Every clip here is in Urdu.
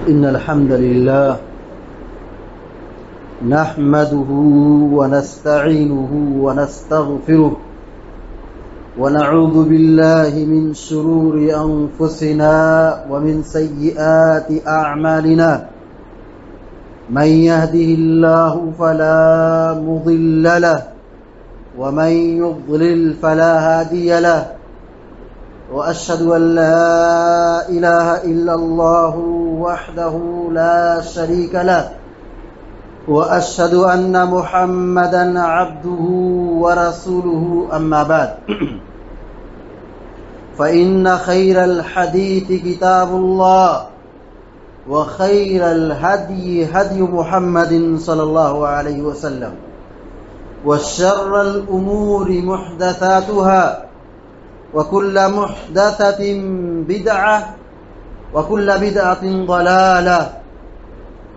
إن الحمد لله نحمده ونستعينه ونستغفره ونعوذ بالله من شرور أنفسنا ومن سيئات أعمالنا من يهده الله فلا مضل له ومن يضلل فلا هادي له وأشهد أن لا إله إلا الله وحده لا شريك له وأشهد أن محمدا عبده ورسوله أما بعد فإن خير الحديث كتاب الله وخير الهدي هدي محمد صلى الله عليه وسلم وشر الأمور محدثاتها وكل محدثة بدعة وكل بدعة ضلالة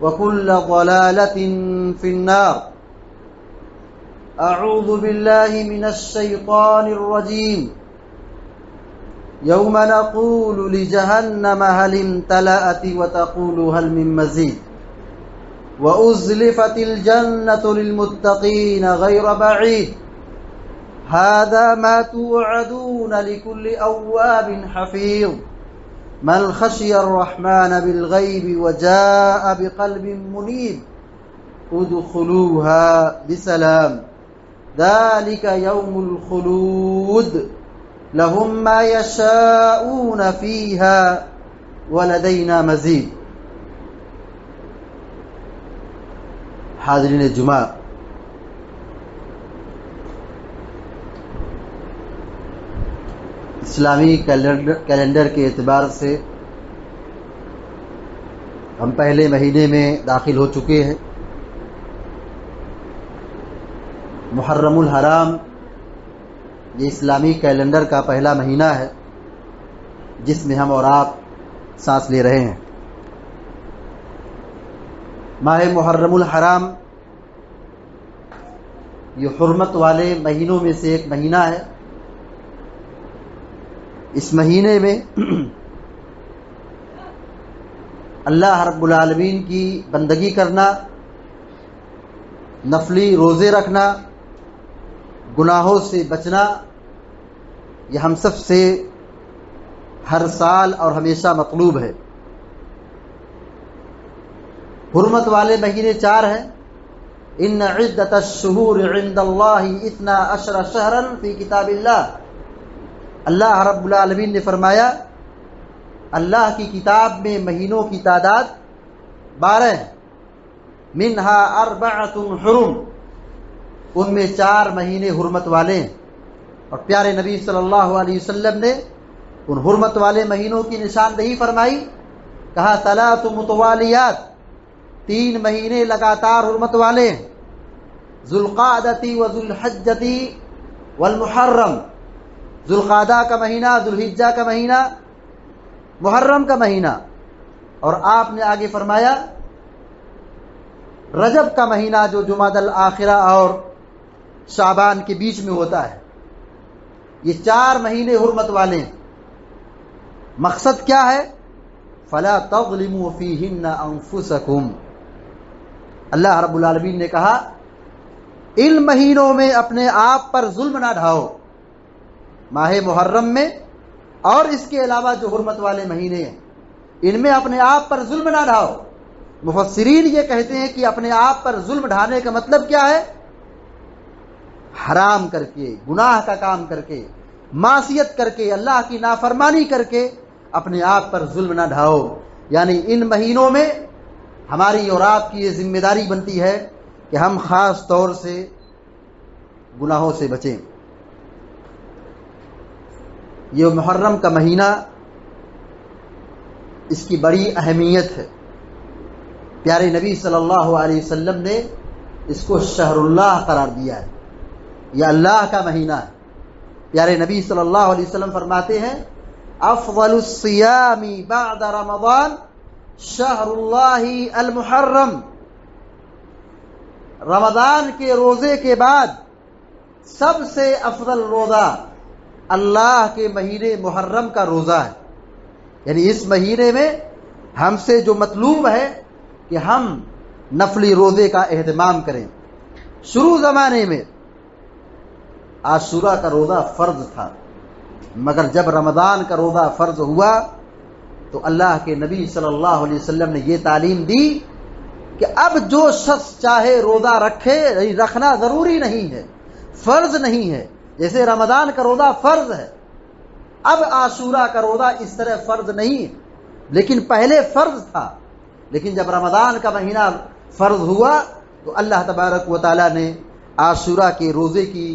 وكل ضلالة في النار. أعوذ بالله من الشيطان الرجيم. يوم نقول لجهنم هل امتلأت وتقول هل من مزيد وأزلفت الجنة للمتقين غير بعيد هذا ما توعدون لكل أواب حفيظ من خشي الرحمن بالغيب وجاء بقلب منيب ادخلوها بسلام ذلك يوم الخلود لهم ما يشاءون فيها ولدينا مزيد. حاضرین جمعہ، اسلامی کیلنڈر کے اعتبار سے ہم پہلے مہینے میں داخل ہو چکے ہیں. محرم الحرام یہ اسلامی کیلنڈر کا پہلا مہینہ ہے جس میں ہم اور آپ سانس لے رہے ہیں. ماہ محرم الحرام یہ حرمت والے مہینوں میں سے ایک مہینہ ہے. اس مہینے میں اللہ رب العالمین کی بندگی کرنا، نفلی روزے رکھنا، گناہوں سے بچنا یہ ہم سب سے ہر سال اور ہمیشہ مطلوب ہے. حرمت والے مہینے 4 ہیں. ان عدت الشہور عند اللہ 12 شہرا فی کتاب اللہ. اللہ رب العالمین نے فرمایا اللہ کی کتاب میں مہینوں کی تعداد 12 ہیں. منہا 4 حرم، ان میں 4 مہینے حرمت والے ہیں. اور پیارے نبی صلی اللہ علیہ وسلم نے ان حرمت والے مہینوں کی نشاندہی فرمائی. کہا 3 متوالیات، 3 مہینے لگاتار حرمت والے ہیں. ذوالقعدۃ وذوالحجۃ والمحرم، ذوالقعدہ کا مہینہ، ذوالحجہ کا مہینہ، محرم کا مہینہ. اور آپ نے آگے فرمایا رجب کا مہینہ جو جمادی الاخرہ اور شعبان کے بیچ میں ہوتا ہے. یہ 4 مہینے حرمت والے ہیں. مقصد کیا ہے؟ فلا تظلموا فیہن انفسکم. اللہ رب العالمین نے کہا ان مہینوں میں اپنے آپ پر ظلم نہ ڈھاؤ. ماہ محرم میں اور اس کے علاوہ جو حرمت والے مہینے ہیں ان میں اپنے آپ پر ظلم نہ ڈھاؤ. مفسرین یہ کہتے ہیں کہ اپنے آپ پر ظلم ڈھانے کا مطلب کیا ہے؟ حرام کر کے، گناہ کا کام کر کے، معصیت کر کے، اللہ کی نافرمانی کر کے اپنے آپ پر ظلم نہ ڈھاؤ. یعنی ان مہینوں میں ہماری اور آپ کی یہ ذمہ داری بنتی ہے کہ ہم خاص طور سے گناہوں سے بچیں. یہ محرم کا مہینہ اس کی بڑی اہمیت ہے. پیارے نبی صلی اللہ علیہ وسلم نے اس کو شہر اللہ قرار دیا ہے. یہ اللہ کا مہینہ ہے. پیارے نبی صلی اللہ علیہ وسلم فرماتے ہیں افضل الصیام بعد رمضان شہر اللہ المحرم. رمضان کے روزے کے بعد سب سے افضل روزہ اللہ کے مہینے محرم کا روزہ ہے. یعنی اس مہینے میں ہم سے جو مطلوب ہے کہ ہم نفلی روزے کا اہتمام کریں۔ شروع زمانے میں عاشورہ کا روزہ فرض تھا، مگر جب رمضان کا روزہ فرض ہوا تو اللہ کے نبی صلی اللہ علیہ وسلم نے یہ تعلیم دی کہ اب جو شخص چاہے روزہ رکھے، رکھنا ضروری نہیں ہے، فرض نہیں ہے۔ جیسے رمضان کا روزہ فرض ہے، اب عاشورہ کا روزہ اس طرح فرض نہیں ہے، لیکن پہلے فرض تھا۔ لیکن جب رمضان کا مہینہ فرض ہوا تو اللہ تبارک و تعالیٰ نے عاشورہ کے روزے کی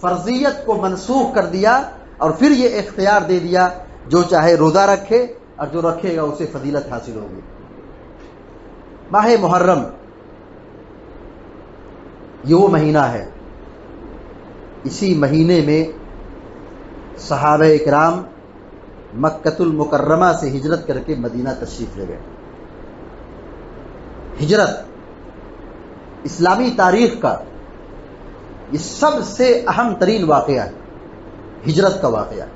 فرضیت کو منسوخ کر دیا اور پھر یہ اختیار دے دیا جو چاہے روزہ رکھے اور جو رکھے گا اسے فضیلت حاصل ہوگی۔ ماہ محرم یہ وہ مہینہ ہے، اسی مہینے میں صحابہ اکرام مکۃ المکرمہ سے ہجرت کر کے مدینہ تشریف لے گئے۔ ہجرت اسلامی تاریخ کا یہ سب سے اہم ترین واقعہ ہے، ہجرت کا واقعہ۔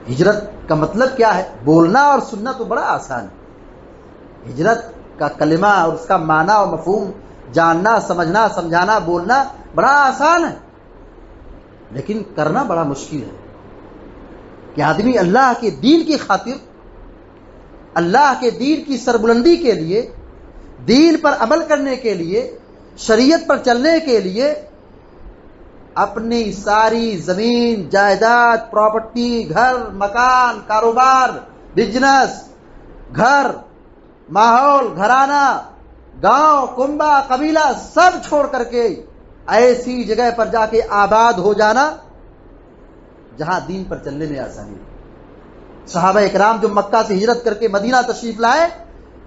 ہجرت کا مطلب کیا ہے؟ بولنا اور سننا تو بڑا آسان ہے، ہجرت کا کلمہ اور اس کا معنی اور مفہوم جاننا، سمجھنا، سمجھانا، بولنا بڑا آسان ہے، لیکن کرنا بڑا مشکل ہے کہ آدمی اللہ کے دین کی خاطر، اللہ کے دین کی سربلندی کے لیے، دین پر عمل کرنے کے لیے، شریعت پر چلنے کے لیے اپنی ساری زمین، جائیداد، پراپرٹی، گھر، مکان، کاروبار، بزنس، گھر، ماحول، گھرانہ، گاؤں، کنبہ، قبیلہ سب چھوڑ کر کے ایسی جگہ پر جا کے آباد ہو جانا جہاں دین پر چلنے میں آسانی ہے۔ صحابہ اکرام جو مکہ سے ہجرت کر کے مدینہ تشریف لائے،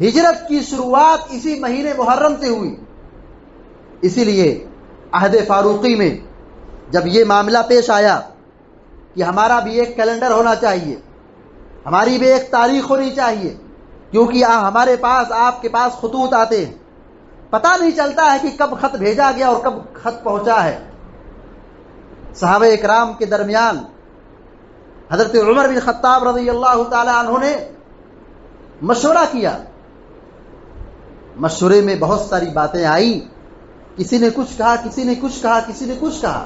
ہجرت کی شروعات اسی مہینے محرم سے ہوئی۔ اسی لیے عہد فاروقی میں جب یہ معاملہ پیش آیا کہ ہمارا بھی ایک کیلنڈر ہونا چاہیے، ہماری بھی ایک تاریخ ہونی چاہیے، کیونکہ ہمارے پاس، آپ کے پاس خطوط آتے ہیں، پتہ نہیں چلتا ہے کہ کب خط بھیجا گیا اور کب خط پہنچا ہے۔ صحابہ اکرام کے درمیان حضرت عمر بن خطاب رضی اللہ تعالی عنہ نے مشورہ کیا۔ مشورے میں بہت ساری باتیں آئیں، کسی نے کچھ کہا، کسی نے کچھ کہا، کسی نے کچھ کہا،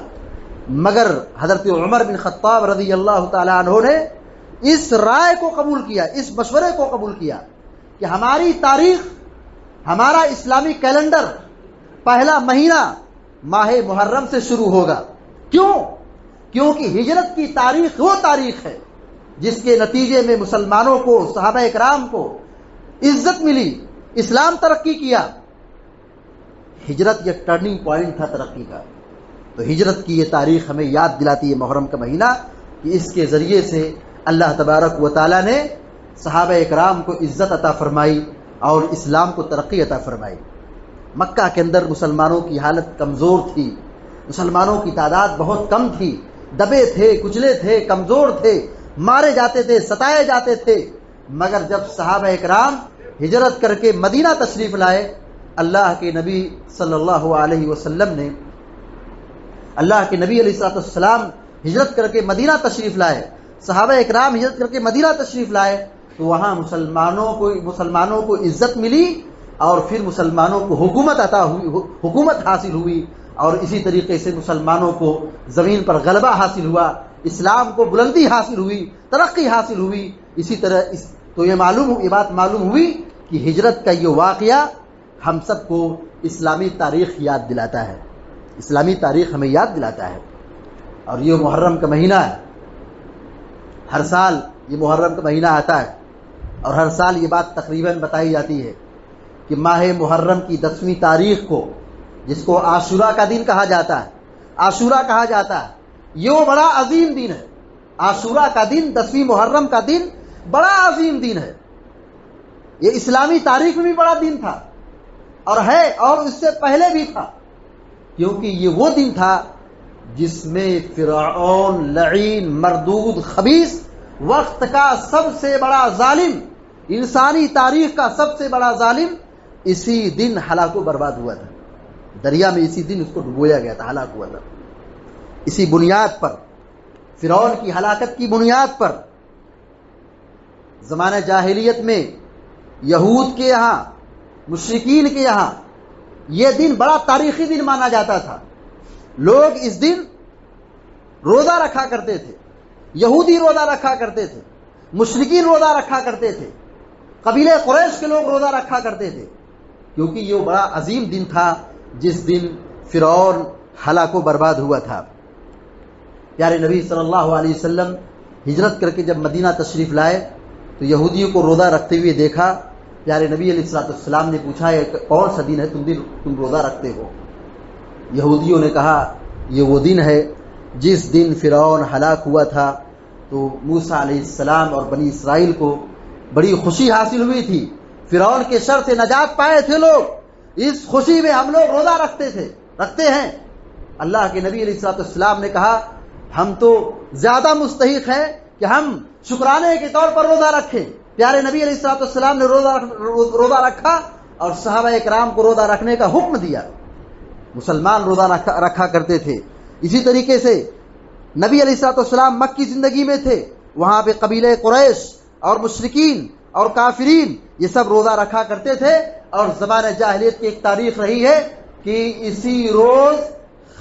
مگر حضرت عمر بن خطاب رضی اللہ تعالی عنہ نے اس رائے کو قبول کیا، اس مشورے کو قبول کیا کہ ہماری تاریخ، ہمارا اسلامی کیلنڈر پہلا مہینہ ماہ محرم سے شروع ہوگا۔ کیوں؟ کیونکہ ہجرت کی تاریخ وہ تاریخ ہے جس کے نتیجے میں مسلمانوں کو، صحابہ اکرام کو عزت ملی، اسلام ترقی کیا۔ ہجرت یہ ٹرننگ پوائنٹ تھا ترقی کا۔ تو ہجرت کی یہ تاریخ ہمیں یاد دلاتی ہے محرم کا مہینہ کہ اس کے ذریعے سے اللہ تبارک و تعالیٰ نے صحابہ اکرام کو عزت عطا فرمائی اور اسلام کو ترقی عطا فرمائی۔ مکہ کے اندر مسلمانوں کی حالت کمزور تھی، مسلمانوں کی تعداد بہت کم تھی، دبے تھے، کچلے تھے، کمزور تھے، مارے جاتے تھے، ستائے جاتے تھے، مگر جب صحابہ اکرام ہجرت کر کے مدینہ تشریف لائے، اللہ کے نبی صلی اللہ علیہ وسلم نے، اللہ کے نبی علیہ السلام ہجرت کر کے مدینہ تشریف لائے، صحابہ اکرام ہجرت کر کے مدینہ تشریف لائے، تو وہاں مسلمانوں کو عزت ملی اور پھر مسلمانوں کو حکومت عطا ہوئی، حکومت حاصل ہوئی، اور اسی طریقے سے مسلمانوں کو زمین پر غلبہ حاصل ہوا، اسلام کو بلندی حاصل ہوئی، ترقی حاصل ہوئی۔ اسی طرح تو یہ بات معلوم ہوئی کہ ہجرت کا یہ واقعہ ہم سب کو اسلامی تاریخ یاد دلاتا ہے، اسلامی تاریخ ہمیں یاد دلاتا ہے۔ اور یہ محرم کا مہینہ ہے، ہر سال یہ محرم کا مہینہ آتا ہے، اور ہر سال یہ بات تقریباً بتائی جاتی ہے کہ ماہ محرم کی 10ویں تاریخ کو، جس کو عاشورہ کا دن کہا جاتا ہے، عاشورہ کہا جاتا ہے، یہ بڑا عظیم دن ہے۔ عاشورہ کا دن، 10ویں محرم کا دن بڑا عظیم دن ہے، یہ اسلامی تاریخ میں بھی بڑا دن تھا اور ہے، اور اس سے پہلے بھی تھا، کیونکہ یہ وہ دن تھا جس میں فرعون، لعین، مردود، خبیث، وقت کا سب سے بڑا ظالم، انسانی تاریخ کا سب سے بڑا ظالم اسی دن ہلاک و برباد ہوا تھا، دریا میں اسی دن اس کو ڈبویا گیا تھا، ہلاک ہوا تھا۔ اسی بنیاد پر، فرعون کی ہلاکت کی بنیاد پر، زمانہ جاہلیت میں یہود کے یہاں، مشرکین کے یہاں یہ دن بڑا تاریخی دن مانا جاتا تھا. لوگ اس دن روزہ رکھا کرتے تھے. یہودی روزہ رکھا کرتے تھے، مشرکین روزہ رکھا کرتے تھے، قبیلے قریش کے لوگ روزہ رکھا کرتے تھے، کیونکہ یہ بڑا عظیم دن تھا جس دن فرعون ہلاک و برباد ہوا تھا. پیارے نبی صلی اللہ علیہ وسلم ہجرت کر کے جب مدینہ تشریف لائے تو یہودیوں کو روزہ رکھتے ہوئے دیکھا. پیارے نبی علیہ السلام نے پوچھا یہ کون سا دن ہے تم روزہ رکھتے ہو؟ یہودیوں نے کہا یہ وہ دن ہے جس دن فرعون ہلاک ہوا تھا تو موسیٰ علیہ السلام اور بنی اسرائیل کو بڑی خوشی حاصل ہوئی تھی، فرعون کے شر سے نجات پائے تھے لوگ، اس خوشی میں ہم لوگ روزہ رکھتے ہیں. اللہ کے نبی علیہ السلام نے کہا ہم تو زیادہ مستحق ہیں کہ ہم شکرانے کے طور پر روزہ رکھیں. پیارے نبی علیہ السلام نے روزہ رکھا اور صحابہ اکرام کو روزہ رکھنے کا حکم دیا. مسلمان روزہ رکھا کرتے تھے. اسی طریقے سے نبی علیہ السلام مکی زندگی میں تھے، وہاں پہ قبیلے قریش اور مشرکین اور کافرین یہ سب روزہ رکھا کرتے تھے. اور زمانہ جاہلیت کی ایک تاریخ رہی ہے کہ اسی روز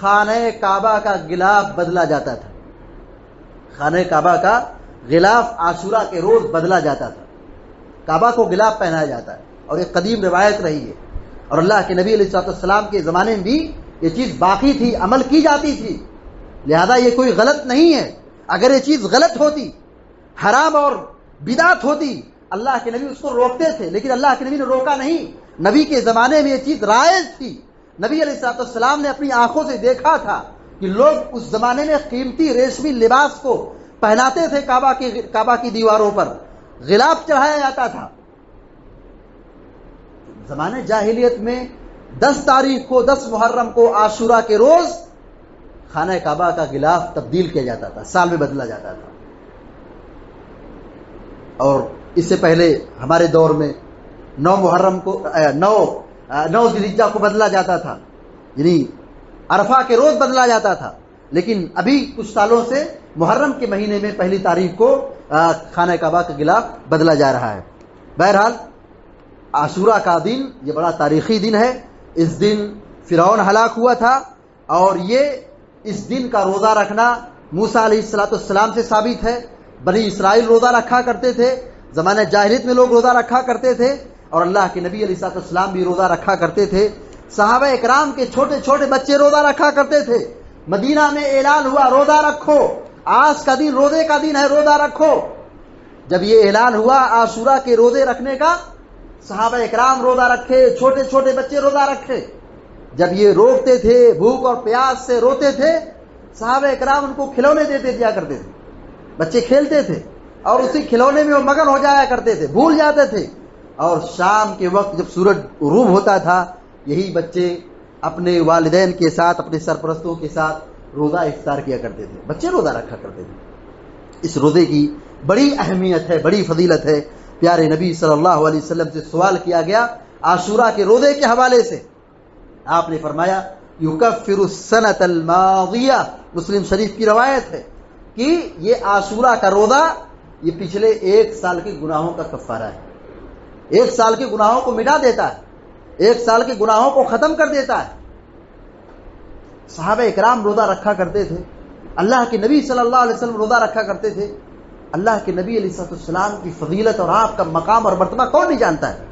خانہ کعبہ کا غلاف بدلا جاتا تھا. خانہ کعبہ کا غلاف عاشورہ کے روز بدلا جاتا تھا. کعبہ کو غلاف پہنایا جاتا ہے اور ایک قدیم روایت رہی ہے. اور اللہ کے نبی علیہ السلام کے زمانے میں بھی یہ چیز باقی تھی، عمل کی جاتی تھی، لہذا یہ کوئی غلط نہیں ہے. اگر یہ چیز غلط ہوتی، حرام اور بدعت ہوتی، اللہ کے نبی اس کو روکتے تھے، لیکن اللہ کے نبی نے روکا نہیں. نبی کے زمانے میں یہ چیز رائج تھی. نبی علیہ السلام نے اپنی آنکھوں سے دیکھا تھا کہ لوگ اس زمانے میں قیمتی ریشمی لباس کو پہناتے تھے، کعبہ کی دیواروں پر غلاف چڑھایا جاتا تھا. زمانے جاہلیت میں 10 تاریخ کو، 10 محرم کو، عاشورہ کے روز خانہ کعبہ کا غلاف تبدیل کیا جاتا تھا، سال میں بدلا جاتا تھا. اور اس سے پہلے ہمارے دور میں 9 محرم کو 9 ذی الحجہ کو بدلا جاتا تھا، یعنی عرفہ کے روز بدلا جاتا تھا. لیکن ابھی کچھ سالوں سے محرم کے مہینے میں 1 تاریخ کو خانہ کعبہ کا غلاف بدلا جا رہا ہے. بہرحال عاشورہ کا دن یہ بڑا تاریخی دن ہے. اس دن فرعون ہلاک ہوا تھا اور یہ اس دن کا روزہ رکھنا موسیٰ علیہ السلام سے ثابت ہے. بنی اسرائیل روزہ رکھا کرتے تھے، زمانہ جاہلیت میں لوگ روزہ رکھا کرتے تھے، اور اللہ کے نبی علیہ السلام بھی روزہ رکھا کرتے تھے. صحابہ اکرام کے چھوٹے چھوٹے بچے روزہ رکھا کرتے تھے. مدینہ میں اعلان ہوا روزہ رکھو، آج کا دن روزے کا دن ہے، روزہ رکھو. جب یہ اعلان ہوا عاشورہ کے روزے رکھنے کا، صحابہ اکرام روزہ رکھے، چھوٹے چھوٹے بچے روزہ رکھے. جب یہ روکتے تھے، بھوک اور پیاس سے روتے تھے، صحابہ اکرام ان کو کھلونے دیتے دیا کرتے تھے. بچے کھیلتے تھے اور اسی کھلونے میں وہ مگن ہو جایا کرتے تھے، بھول جاتے تھے. اور شام کے وقت جب سورج غروب ہوتا تھا، یہی بچے اپنے والدین کے ساتھ، اپنے سرپرستوں کے ساتھ روزہ افطار کیا کرتے تھے. بچے روزہ رکھا کرتے تھے. اس روزے کی بڑی اہمیت ہے، بڑی فضیلت ہے. پیارے نبی صلی اللہ علیہ وسلم سے سوال کیا گیا عاشورہ کے روزے کے حوالے سے. آپ نے فرمایا یکفر السنۃ الماضیہ، مسلم شریف کی روایت ہے کہ یہ عاشورہ کا روزہ یہ پچھلے 1 سال کے گناہوں کا کفارہ ہے. 1 سال کے گناہوں کو مٹا دیتا ہے، 1 سال کے گناہوں کو ختم کر دیتا ہے. صحابہ اکرام روزہ رکھا کرتے تھے، اللہ کے نبی صلی اللہ علیہ وسلم روزہ رکھا کرتے تھے. اللہ کے نبی علیہ السلام کی فضیلت اور آپ کا مقام اور مرتبہ کون نہیں جانتا ہے،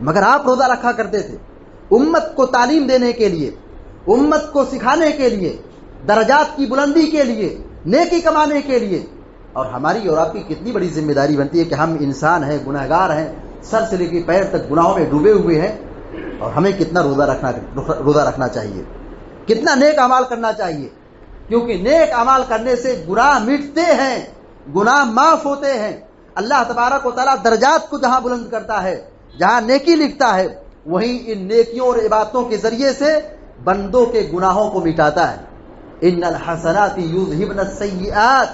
مگر آپ روزہ رکھا کرتے تھے امت کو تعلیم دینے کے لیے، امت کو سکھانے کے لیے، درجات کی بلندی کے لیے، نیکی کمانے کے لیے. اور ہماری اور آپ کی کتنی بڑی ذمہ داری بنتی ہے کہ ہم انسان ہیں، گناہگار ہیں، سر سے لے کے پیر تک گناہوں میں ڈوبے ہوئے ہیں، اور ہمیں کتنا روزہ رکھنا چاہیے، کتنا نیک اعمال کرنا چاہیے. کیونکہ نیک اعمال کرنے سے گناہ مٹتے ہیں، گناہ معاف ہوتے ہیں. اللہ تبارک و تعالیٰ درجات کو جہاں بلند کرتا ہے، جہاں نیکی لکھتا ہے، وہیں ان نیکیوں اور عبادتوں کے ذریعے سے بندوں کے گناہوں کو مٹاتا ہے. ان الحسنات یذہبن السیئات،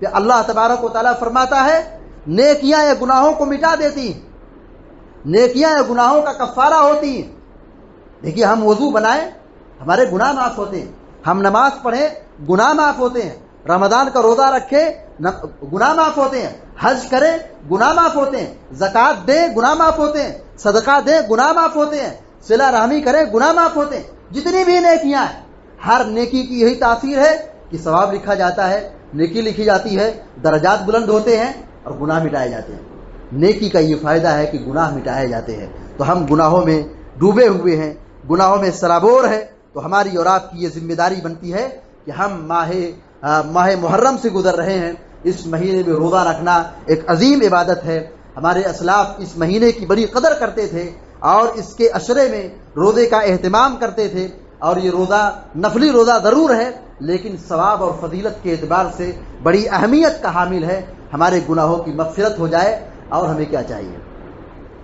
کہ اللہ تبارک و تعالیٰ فرماتا ہے نیکیاں یہ گناہوں کو مٹا دیتی ہیں، نیکیاں یہ گناہوں کا کفارہ ہوتی ہیں. دیکھیے ہم وضو بنائیں ہمارے گناہ معاف ہوتے ہیں، ہم نماز پڑھیں گناہ معاف ہوتے ہیں، رمضان کا روزہ رکھے گناہ معاف ہوتے ہیں، حج کریں گناہ معاف ہوتے ہیں، زکوٰۃ دیں گناہ معاف ہوتے ہیں، صدقہ دیں گناہ معاف ہوتے ہیں، صلہ رحمی کریں گناہ معاف ہوتے ہیں. جتنی بھی نیکیاں ہیں، ہر نیکی کی یہی تاثیر ہے کہ ثواب لکھا جاتا ہے، نیکی لکھی جاتی ہے، درجات بلند ہوتے ہیں اور گناہ مٹائے جاتے ہیں. نیکی کا یہ فائدہ ہے کہ گناہ مٹائے جاتے ہیں. تو ہم گناہوں میں ڈوبے ہوئے ہیں، گناہوں میں سرابور ہیں. تو ہماری اور آپ کی یہ ذمہ داری بنتی ہے کہ ہم ماہ محرم سے گزر رہے ہیں. اس مہینے میں روزہ رکھنا ایک عظیم عبادت ہے. ہمارے اسلاف اس مہینے کی بڑی قدر کرتے تھے اور اس کے عشرے میں روزے کا اہتمام کرتے تھے. اور یہ روزہ نفلی روزہ ضرور ہے لیکن ثواب اور فضیلت کے اعتبار سے بڑی اہمیت کا حامل ہے. ہمارے گناہوں کی مغفرت ہو جائے اور ہمیں کیا چاہیے؟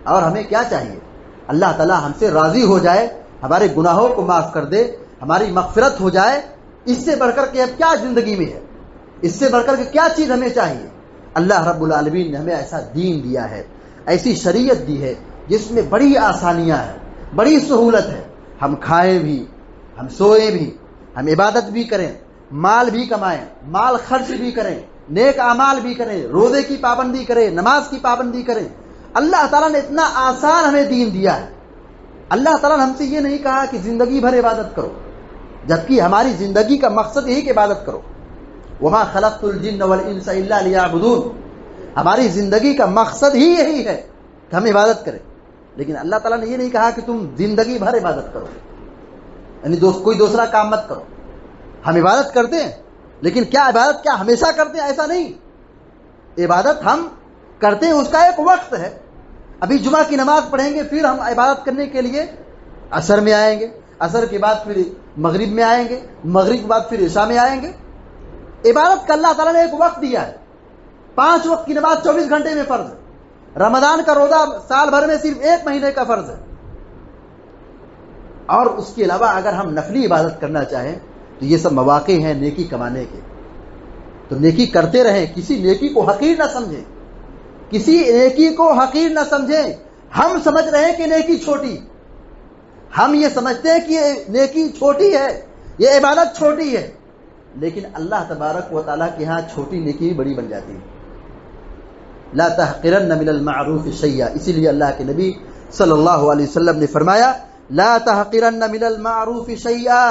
اور ہمیں کیا چاہیے؟ اللہ تعالیٰ ہم سے راضی ہو جائے، ہمارے گناہوں کو معاف کر دے، ہماری مغفرت ہو جائے. اس سے بڑھ کر کے اب کیا زندگی میں ہے؟ اس سے بڑھ کر کے کیا چیز ہمیں چاہیے؟ اللہ رب العالمین نے ہمیں ایسا دین دیا ہے، ایسی شریعت دی ہے جس میں بڑی آسانیاں ہیں، بڑی سہولت ہے. ہم کھائیں بھی، ہم سوئیں بھی، ہم عبادت بھی کریں، مال بھی کمائیں، مال خرچ بھی کریں، نیک اعمال بھی کریں، روزے کی پابندی کریں، نماز کی پابندی کریں. اللہ تعالیٰ نے اتنا آسان ہمیں دین دیا ہے. اللہ تعالیٰ نے ہم سے یہ نہیں کہا کہ زندگی بھر عبادت کرو، جبکہ ہماری زندگی کا مقصد یہی کہ عبادت کرو. وما خلقت الجن والانس الا لیعبدون. ہماری زندگی کا مقصد ہی یہی ہے کہ ہم عبادت کریں. لیکن اللہ تعالیٰ نے یہ نہیں کہا کہ تم زندگی بھر عبادت کرو، یعنی کوئی دوسرا کام مت کرو. ہم عبادت کرتے ہیں لیکن کیا عبادت کیا ہمیشہ کرتے ہیں؟ ایسا نہیں. عبادت ہم کرتے ہیں، اس کا ایک وقت ہے. ابھی جمعہ کی نماز پڑھیں گے، پھر ہم عبادت کرنے کے لیے عصر میں آئیں گے، عصر کے بعد پھر مغرب میں آئیں گے، مغرب کے بعد پھر عشاء میں آئیں گے. عبادت کا اللہ تعالیٰ نے ایک وقت دیا ہے. 5 وقت کی نماز 24 گھنٹے میں فرض ہے. رمضان کا روزہ سال بھر میں صرف 1 مہینے کا فرض ہے. اور اس کے علاوہ اگر ہم نفلی عبادت کرنا چاہیں تو یہ سب مواقع ہیں نیکی کمانے کے. تو نیکی کرتے رہیں، کسی نیکی کو حقیر نہ سمجھیں، کسی نیکی کو حقیر نہ سمجھیں. ہم سمجھ رہے ہیں کہ نیکی چھوٹی، ہم یہ سمجھتے ہیں کہ یہ نیکی چھوٹی ہے، یہ عبادت چھوٹی ہے، لیکن اللہ تبارک و تعالیٰ کے ہاں چھوٹی نیکی بھی بڑی بن جاتی ہے. لا تحقرن من المعروف شیئا. اسی لیے اللہ کے نبی صلی اللہ علیہ وسلم نے فرمایا لا تحقرن من المعروف شیئا.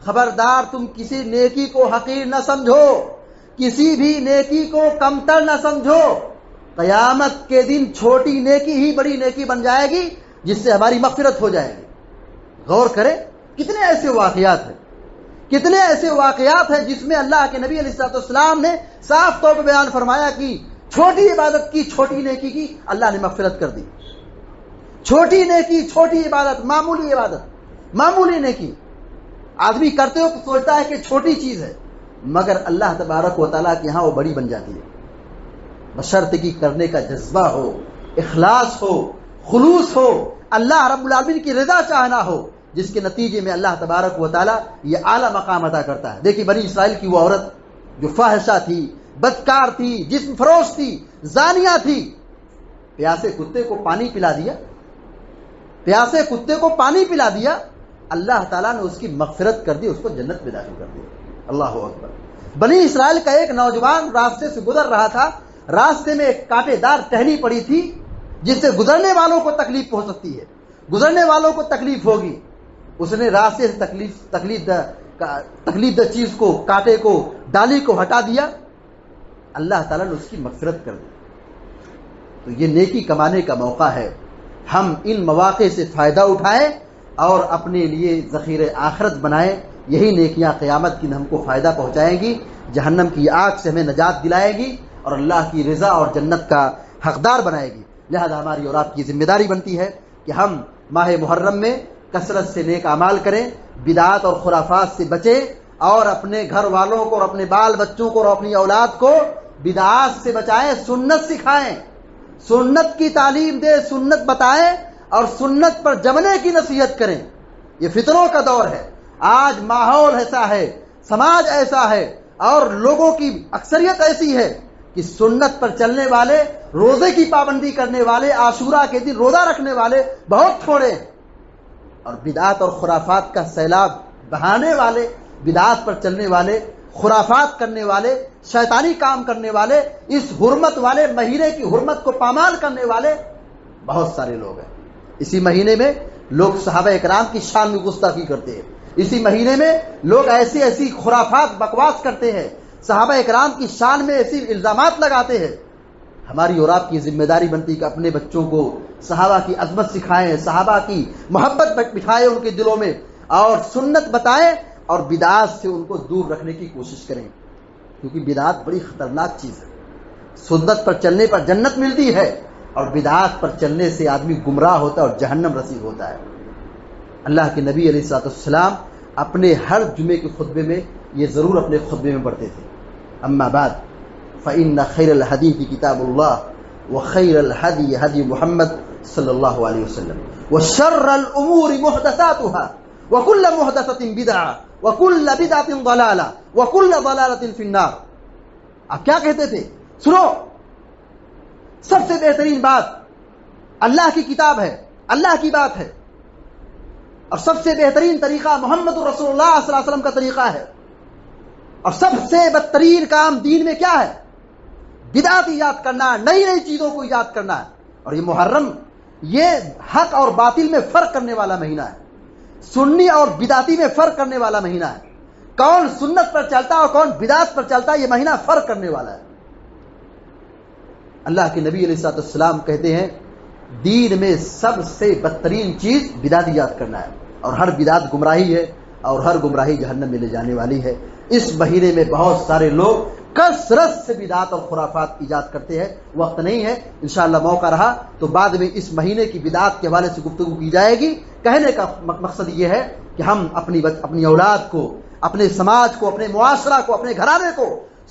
خبردار تم کسی نیکی کو حقیر نہ سمجھو، کسی بھی نیکی کو کمتر نہ سمجھو. قیامت کے دن چھوٹی نیکی ہی بڑی نیکی بن جائے گی جس سے ہماری مغفرت ہو جائے گی. غور کریں کتنے ایسے واقعات ہیں، کتنے ایسے واقعات ہیں جس میں اللہ کے نبی علیہ السلام نے صاف طور پر بیان فرمایا کہ چھوٹی عبادت کی، چھوٹی نیکی کی اللہ نے مغفرت کر دی. چھوٹی نیکی، چھوٹی عبادت، معمولی عبادت، معمولی نیکی آدمی کرتے ہو تو سوچتا ہے کہ چھوٹی چیز ہے، مگر اللہ تبارک و تعالیٰ کے ہاں وہ بڑی بن جاتی ہے. بشرط کی کرنے کا جذبہ ہو، اخلاص ہو، خلوص ہو، اللہ رب العالمین کی رضا چاہنا ہو، جس کے نتیجے میں اللہ تبارک و تعالیٰ یہ اعلیٰ مقام عطا کرتا ہے. دیکھیے بنی اسرائیل کی وہ عورت جو فاحشہ تھی، بدکار تھی، جسم فروش تھی، زانیہ تھی، پیاسے کتے کو پانی پلا دیا، پیاسے کتے کو پانی پلا دیا، اللہ تعالیٰ نے اس کی مغفرت کر دی، اس کو جنت میں داخل کر دیا. اللہ اکبر. بنی اسرائیل کا ایک نوجوان راستے سے گزر رہا تھا، راستے میں ایک کانٹے دار ٹہنی پڑی تھی جس سے گزرنے والوں کو تکلیف ہو سکتی ہے، گزرنے والوں کو تکلیف ہوگی. اس نے راستے سے تکلیف دہ چیز کو، کانٹے کو، ڈالی کو ہٹا دیا، اللہ تعالیٰ نے اس کی مغفرت کر دی. تو یہ نیکی کمانے کا موقع ہے. ہم ان مواقع سے فائدہ اٹھائیں اور اپنے لیے ذخیرہ آخرت بنائیں. یہی نیکیاں قیامت کی ہم کو فائدہ پہنچائیں گی، جہنم کی آگ سے ہمیں نجات دلائے گی اور اللہ کی رضا اور جنت کا حقدار بنائے گی. لہذا ہماری اور آپ کی ذمہ داری بنتی ہے کہ ہم ماہ محرم میں کثرت سے نیک اعمال کریں، بدعات اور خرافات سے بچیں، اور اپنے گھر والوں کو اور اپنے بال بچوں کو اور اپنی اولاد کو بدعات سے بچائیں، سنت سکھائیں، سنت کی تعلیم دیں، سنت بتائیں اور سنت پر جمنے کی نصیحت کریں. یہ فتنوں کا دور ہے. آج ماحول ایسا ہے، سماج ایسا ہے اور لوگوں کی اکثریت ایسی ہے کہ سنت پر چلنے والے، روزے کی پابندی کرنے والے، عاشورہ کے دن روزہ رکھنے والے بہت تھوڑے ہیں، اور بدعات اور خرافات کا سیلاب بہانے والے، بدعات پر چلنے والے خرافات کرنے والے، شیطانی کام کرنے والے، اس حرمت والے مہینے کی حرمت کو پامال کرنے والے بہت سارے لوگ ہیں۔ اسی مہینے میں لوگ صحابہ اکرام کی شان میں گستاخی کرتے ہیں، اسی مہینے میں لوگ ایسی ایسی خرافات بکواس کرتے ہیں، صحابہ اکرام کی شان میں ایسی الزامات لگاتے ہیں۔ ہماری اور آپ کی ذمہ داری بنتی کہ اپنے بچوں کو صحابہ کی عظمت سکھائیں، صحابہ کی محبت بٹھائیں ان کے دلوں میں، اور سنت بتائیں، اور بدعات سے ان کو دور رکھنے کی کوشش کریں، کیونکہ بدعات بڑی خطرناک چیز ہے۔ سنت پر چلنے پر جنت ملتی ہے، اور بدعات پر چلنے سے آدمی گمراہ ہوتا ہے اور جہنم رسید ہوتا ہے۔ اللہ کے نبی علیہ الصلوۃ والسلام اپنے ہر جمعے کے خطبے میں یہ ضرور اپنے خطبے میں پڑھتے تھے، اما بعد فإن خیر الحدیث کتاب اللہ وخیر الہدی ہدی محمد صلی اللہ علیہ وسلم وشر الامور محدثاتها وكل محدثة بدعة وكل بدعة ضلالة وكل ضلالة في النار۔ آپ کیا کہتے تھے؟ سنو، سب سے بہترین بات اللہ کی کتاب ہے، اللہ کی بات ہے، اور سب سے بہترین طریقہ محمد رسول اللہ صلی اللہ علیہ وسلم کا طریقہ ہے، اور سب سے بدترین کام دین میں کیا ہے؟ بدعت ایجاد کرنا، نئی نئی چیزوں کو ایجاد کرنا ہے۔ اور یہ محرم یہ حق اور باطل میں فرق کرنے والا مہینہ ہے، سنی اور بدعتی میں فرق کرنے والا مہینہ ہے۔ کون سنت پر چلتا ہے اور کون بدعت پر چلتا ہے، یہ مہینہ فرق کرنے والا ہے۔ اللہ کے نبی علیہ الصلوۃ والسلام کہتے ہیں دین میں سب سے بدترین چیز بدعت ایجاد کرنا ہے، اور ہر بدعت گمراہی ہے، اور ہر گمراہی جہنم میں لے جانے والی ہے۔ اس مہینے میں بہت سارے لوگ کثرت سے بدعات اور خرافات ایجاد کرتے ہیں۔ وقت نہیں ہے، انشاءاللہ موقع رہا تو بعد میں اس مہینے کی بدعات کے حوالے سے گفتگو کی جائے گی۔ کہنے کا مقصد یہ ہے کہ ہم اپنی اولاد کو، اپنے سماج کو، اپنے معاشرہ کو، اپنے گھرانے کو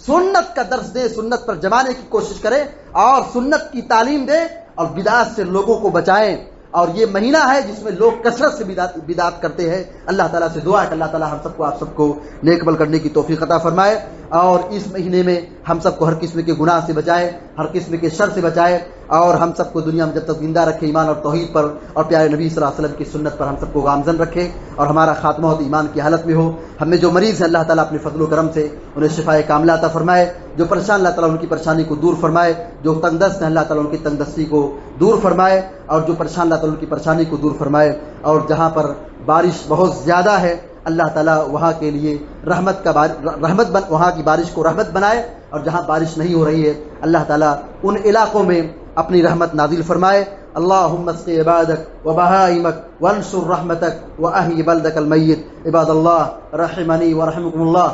سنت کا درس دیں، سنت پر جمانے کی کوشش کریں، اور سنت کی تعلیم دیں، اور بدعات سے لوگوں کو بچائیں۔ اور یہ مہینہ ہے جس میں لوگ کثرت سے بدعات کرتے ہیں۔ اللہ تعالیٰ سے دعا ہے کہ اللہ تعالیٰ ہم سب کو، آپ سب کو نیک عمل کرنے کی توفیق عطا فرمائے، اور اس مہینے میں ہم سب کو ہر قسم کے گناہ سے بچائے، ہر قسم کے شر سے بچائے، اور ہم سب کو دنیا میں جب تک زندہ رکھے ایمان اور توحید پر اور پیارے نبی صلی اللہ علیہ وسلم کی سنت پر ہم سب کو گامزن رکھے، اور ہمارا خاتمہ ہو تو ایمان کی حالت میں ہو۔ ہم میں جو مریض ہیں اللہ تعالیٰ اپنے فضل و کرم سے انہیں شفائے کاملہ عطا فرمائے، جو پریشان اللہ تعالیٰ ان کی پریشانی کو دور فرمائے، جو تنگ دست ہیں اللہ تعالیٰ ان کی تنگ دستی کو دور فرمائے، اور جو پریشان اللہ تعالیٰ ان کی پریشانی کو دور فرمائے، اور جہاں پر بارش بہت زیادہ ہے اللہ تعالیٰ وہاں کے لیے وہاں کی بارش کو رحمت بنائے، اور جہاں بارش نہیں ہو رہی ہے اللہ تعالیٰ ان علاقوں میں اپنی رحمت نازل فرمائے۔ اللہم اسقِ عبادک وبہائمک وانشر رحمتک واحی بلدک المیت۔ عباد اللہ رحمنی ورحمکم اللہ،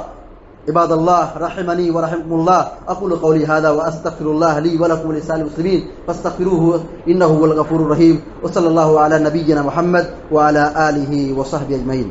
عباد اللہ رحمنی ورحمکم اللہ۔ اقول قولی هذا واستغفر اللہ لی ولکم ولسائر المسلمین فاستغفروه انه هو الغفور الرحیم، وصلی اللہ علی نبینا محمد وعلی آلہ وصحبہ اجمعین۔